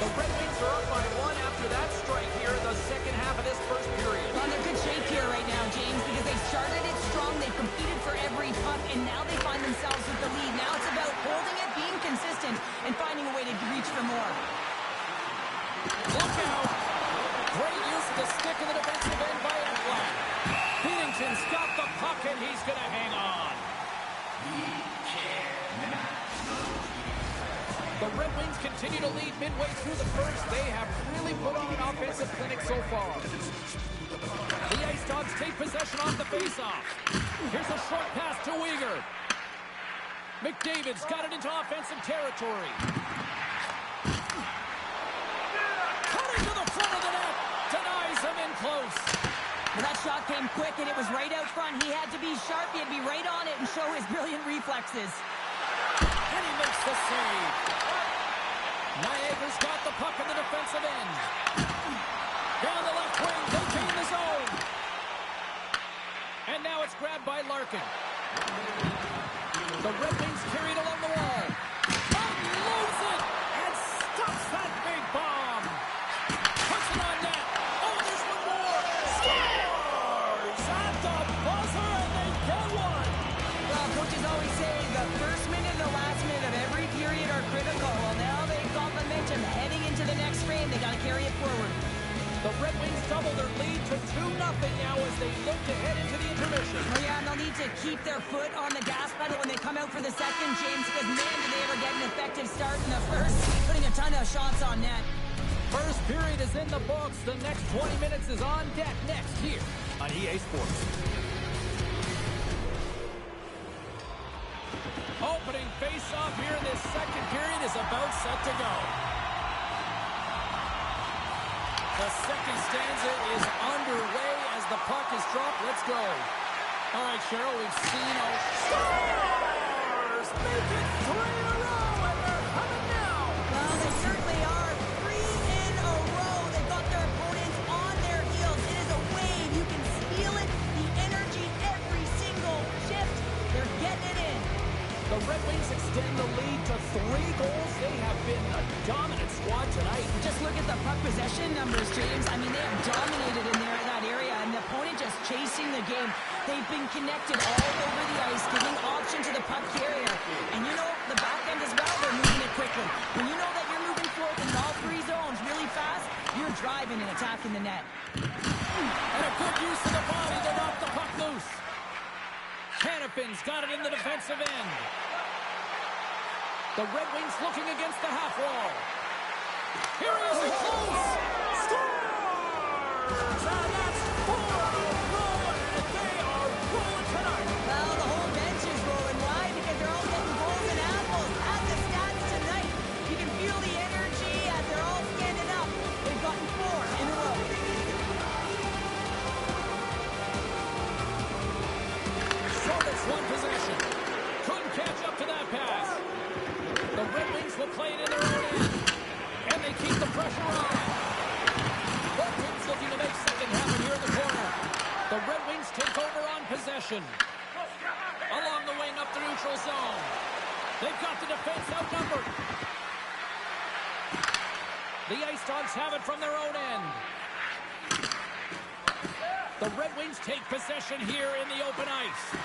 The Red Wings are up by 1 after that strike here in the second half of this first period. Well, they're good shape here right now, James, because they started it strong. They've competed for every puck, and now they find themselves with the lead. Now it's about holding it, being consistent, and finding a way to reach for more. Look out! Great use of the stick in the defensive end by Ekblad. Beatington's got the puck, and he's going to hang on. The Red Wings continue to lead midway through the first. They have really put on an offensive clinic so far. The Ice Dogs take possession off the faceoff. Here's a short pass to Uyghur. McDavid's got it into offensive territory. Cutting to the front of the net. Denies him in close. Well, that shot came quick, and it was right out front. He had to be sharp. He had to be right on it and show his brilliant reflexes. And he makes the save. Niagara's got the puck in the defensive end. Down the left wing, they gain the zone. And now it's grabbed by Larkin. The Red Wings carry it along the wall. Unloads it and stops that big bomb. Puts it on net. Oh, there's one more. Scores at the buzzer, and they get one. Well, coaches always say the first minute and the last minute of every period are critical. Well, now they've got momentum heading into the next frame. They got to carry it forward. The Red Wings double their lead to 2-0 now as they look to head into the intermission. Oh, yeah, and they'll need to keep their foot on the gas pedal when they come out for the second, James, because, man, did they ever get an effective start in the first, putting a ton of shots on net. First period is in the books. The next 20 minutes is on deck next here on EA Sports. Opening face-off here in this second period is about set to go. The second stanza is underway as the puck is dropped. Let's go. All right, Cheryl, we've seen our Stars make it 3 in a row, and they're coming now. Well, they certainly are. 3 in a row. They've got their opponents on their heels. It is a wave. You can feel it. The energy every single shift. They're getting it in. The Red Wings extend the lead to 3 goals. They have been a dominant squad tonight. Just look at the puck possession numbers, James. I mean, they have dominated in there in that area, and the opponent just chasing the game. They've been connected all over the ice, giving option to the puck carrier. And you know, the back end as well, they're moving it quickly. When you know that you're moving forward in all 3 zones really fast, you're driving and attacking the net. And a good use of the body to knock the puck loose. Hannafin's got it in the defensive end. The Red Wings looking against the half wall. Here he is in close. Scores! And that's 4 in a row, and they are rolling tonight. Well, the whole bench is rolling. Why? Because they're all getting goals and apples. At the stats tonight, you can feel the energy as they're all standing up. They've gotten 4 in a row. So that's one possession. Couldn't catch up to that pass. The Red Wings will play it in their own end. And they keep the pressure on. Both teams looking to make something happen here in the corner. The Red Wings take over on possession. Along the wing up the neutral zone. They've got the defense outnumbered. The Ice Dogs have it from their own end. The Red Wings take possession here in the open ice.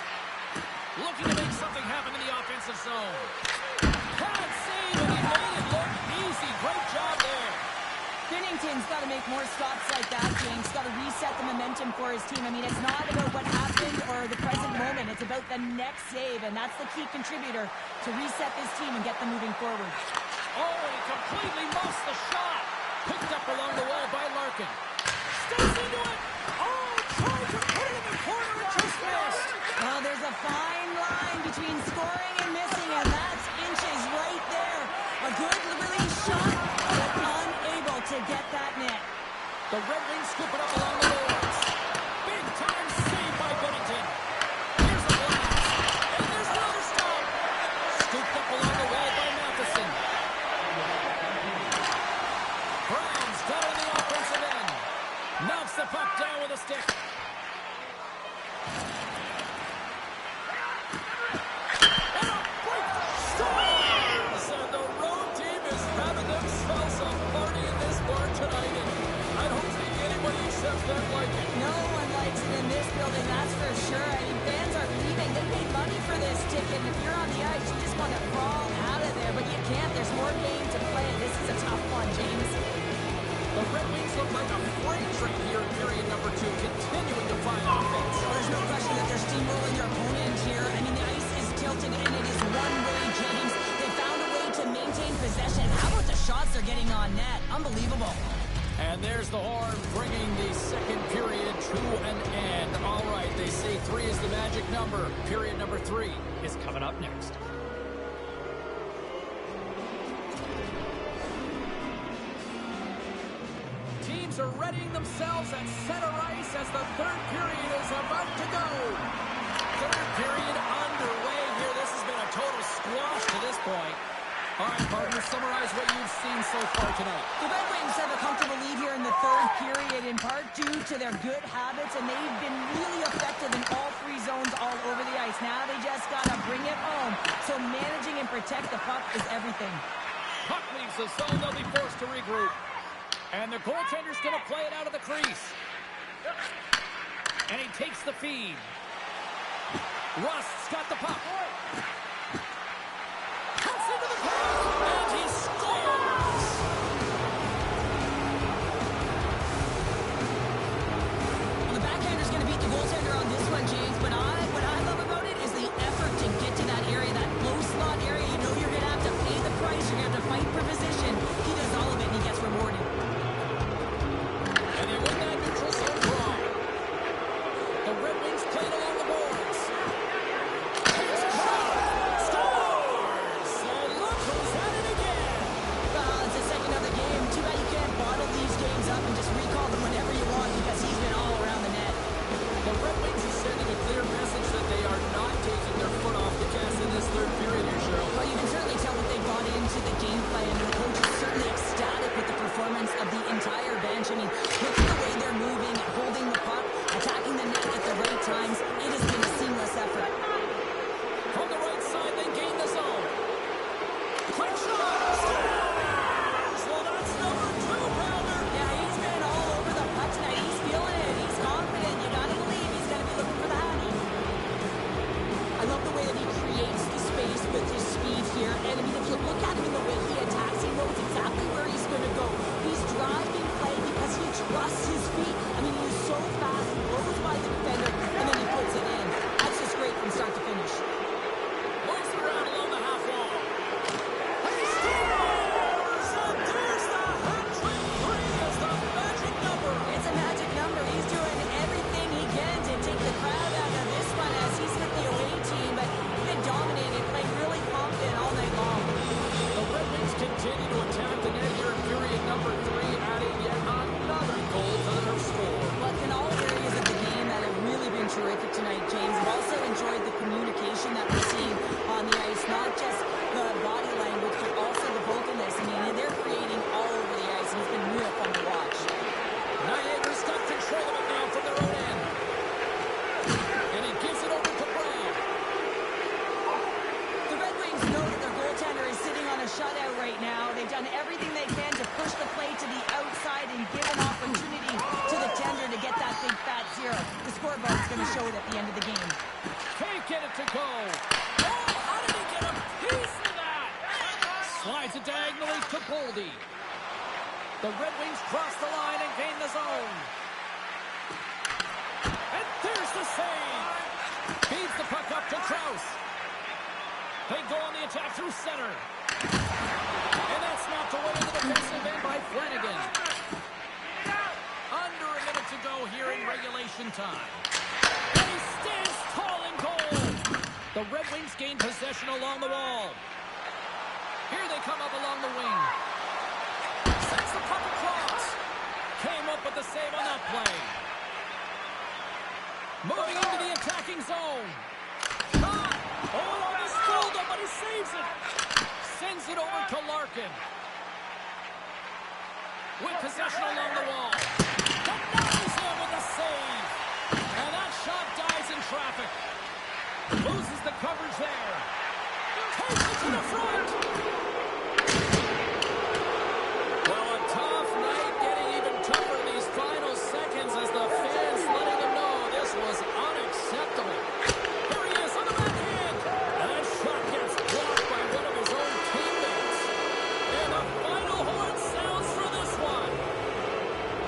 Looking to make something happen in the offensive zone. Can't save, and he made it look easy. Great job there. Binnington's got to make more stops like that, James. Got to reset the momentum for his team. I mean, it's not about what happened or the present moment. It's about the next save, and that's the key contributor to reset this team and get them moving forward. Oh, and he completely muffs the shot. Picked up along the wall by Larkin. Stays into it. Oh, tried to put it in the corner and just missed. Well, there's a fine line between scoring and missing, and that's inches right there. A good release shot, but unable to get that net. The Red Wings scoop it up along the boards. Big time save by Binnington. Here's a blast. And there's another stop. Scooped up along the wall by Matheson. Brown's got it on the offensive end. Knocks the puck down with a stick. No one likes it in this building, that's for sure. I mean, fans are leaving. They paid money for this ticket. If you're on the ice, you just want to crawl out of there, but you can't. There's more game to play. This is a tough one, James. The Red Wings look like a freight train here in period number 2, continuing to find offense. Well, there's no question that they're steamrolling their opponent here. I mean, the ice is tilted, and it is one way, James. They found a way to maintain possession on net. Unbelievable. And there's the horn, bringing the second period to an end. All right, they say 3 is the magic number. Period number 3 is coming up next. Teams are readying themselves at center ice as the third period is about to go. Third period underway here. This has been a total squash to this point. All right, partner, summarize what you've seen so far tonight. The Red Wings have a comfortable lead here in the third period, in part due to their good habits, and they've been really effective in all 3 zones all over the ice. Now they just got to bring it home. So managing and protect the puck is everything. Puck leaves the zone. They'll be forced to regroup. And the goaltender's going to play it out of the crease. And he takes the feed. Rust's got the puck. Cuts into the paint, and he scores! Well, the backhander's going to beat the goaltender on this one, James, but what I love about it is the effort to get to that area, that low slot area. You know you're going to have to pay the price. You're going to have to fight for position. He does all of it, and he gets rewarded. And they win that neutral zone draw. The Red Wings played along the boards. Takes a shot. Scores! And look who's at it again. Well, it's the second of the game. Too bad you can't bottle these games up and just recall them whenever you want, because he's been all around the net. The Red Wings are sending a clear message that they are not taking their foot off the gas in this third period here, Cheryl. Well, you can certainly tell that they bought into the game plan, and the coach is certainly ecstatic with the performance of the entire bench. I mean, look at the way they're moving, holding the puck, attacking the net at the right times. It has been a seamless effort. From the right side, they gain the zone. Quick shot! Scores! Well, that's number 2, Pounder. Yeah, he's been all over the puck tonight. He's feeling it. He's confident. You gotta believe he's gonna be looking for the hattie. I love the way that he creates the space with his speed here. And I mean, if you look at him in the way he attacks, he knows exactly where he's gonna go. He's driving play because he trusts his feet. I mean, he is so fast, he blows by the defender, and then he puts it in. That's just great from start to finish. Moves it around along the half wall. He scores! And there's the hat-trick. 3 is the magic number. It's a magic number. He's doing everything he can to take the crowd out of this one as he's with the away team, but he's been dominated, playing really confident all night long. The Red Wings continue to attack the net here in period number 3, adding yet another goal to their score. But in all areas of the game that have really been terrific tonight, James, I've also enjoyed the communication that we're seeing on the ice, not just the body language, but also the vocalness. I mean, they're creating all over the ice, and it's been real fun to watch. Niagara's got control of it now from their own end. And he gives it over to Brad. The Red Wings know that their goaltender is sitting on a shutout right now. They've done everything they can to push the play to the outside and give an opportunity to the tender to get that big fat 0. The scoreboard's going to show it at the end of the game. Can't get it to go. Oh, how did he get a piece of that? Slides it diagonally to Boldy. The Red Wings cross the line and gain the zone. And there's the save. Feeds the puck up to Krause. They go on the attack through center. And that's knocked away into the defensive end by Flanagan. Under a minute to go here in regulation time. And he stands tall in goal. The Red Wings gain possession along the wall. Here they come up along the wing. Sends the puck across. Came up with the save on that play. Moving into the attacking zone. Shot. Oh, almost fooled him, but he saves it. Sends it over to Larkin. With possession along the wall. Denies him with a save. And that shot dies in traffic. Loses the coverage there. Takes it to the front. Well, a tough night, getting even tougher in these final seconds as the fans letting them know this was unacceptable. Here he is on the backhand. And that shot gets blocked by one of his own teammates. And the final horn sounds for this one.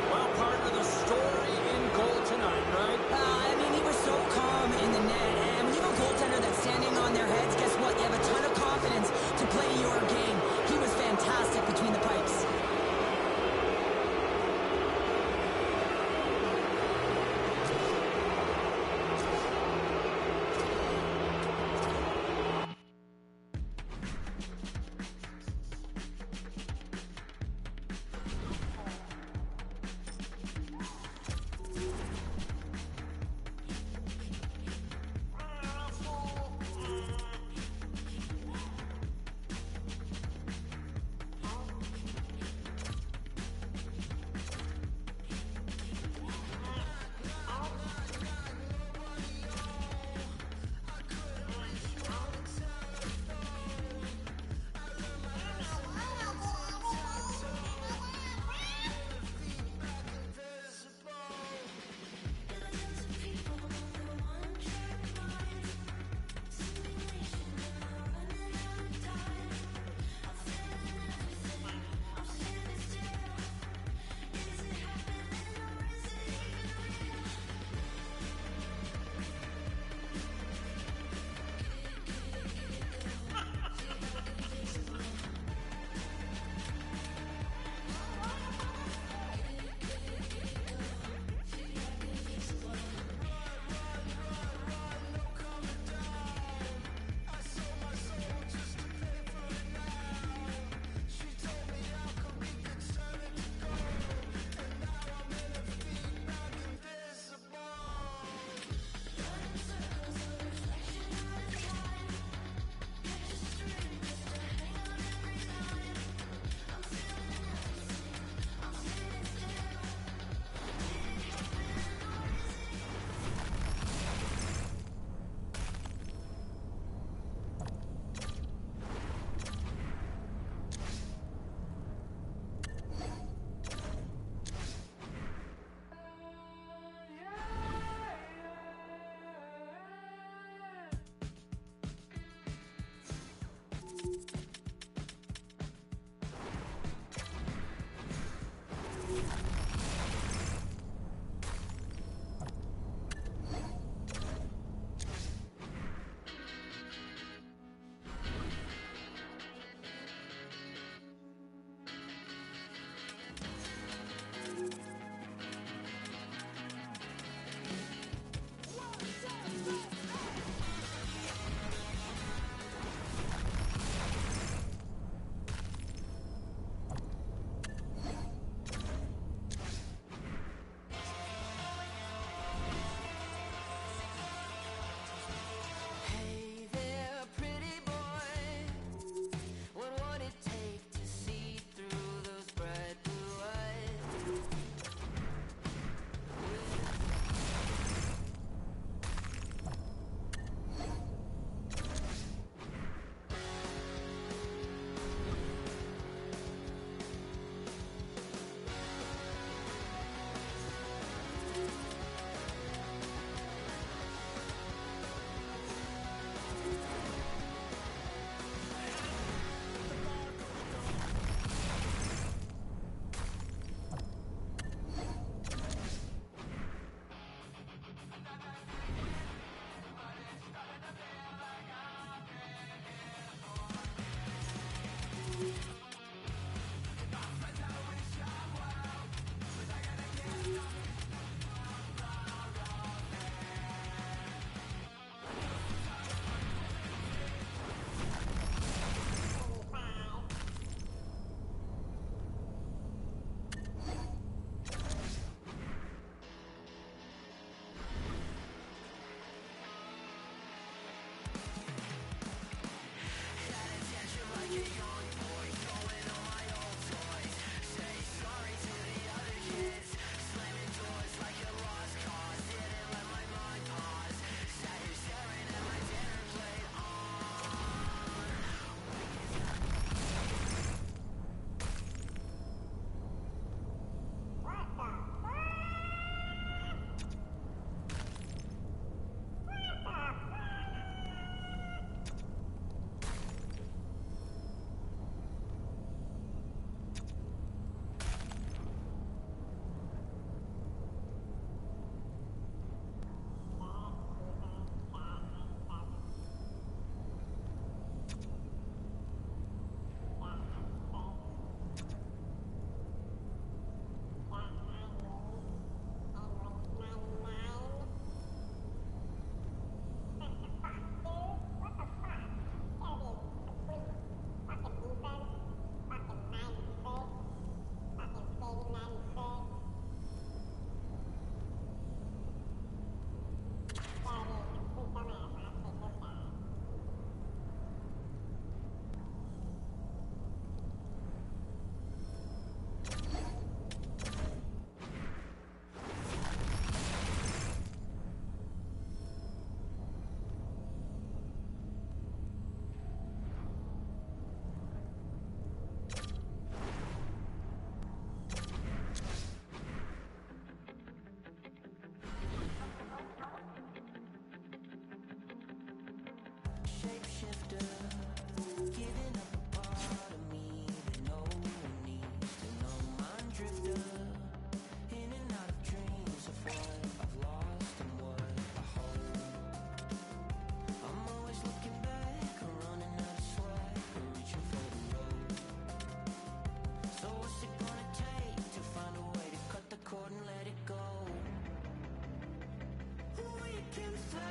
Well, partner, the story in goal tonight, right? I mean, he was so calm in the net. And when you have a goaltender that's standing on their heads, guess what? You have a ton of confidence to play your game. Shapeshifter, giving up a part of me that no one needs to know. Mind drifter, in and out of dreams of what I've lost and what I hold. I'm always looking back, running out of swag, reaching for the road. So what's it gonna take to find a way to cut the cord and let it go? We can fly.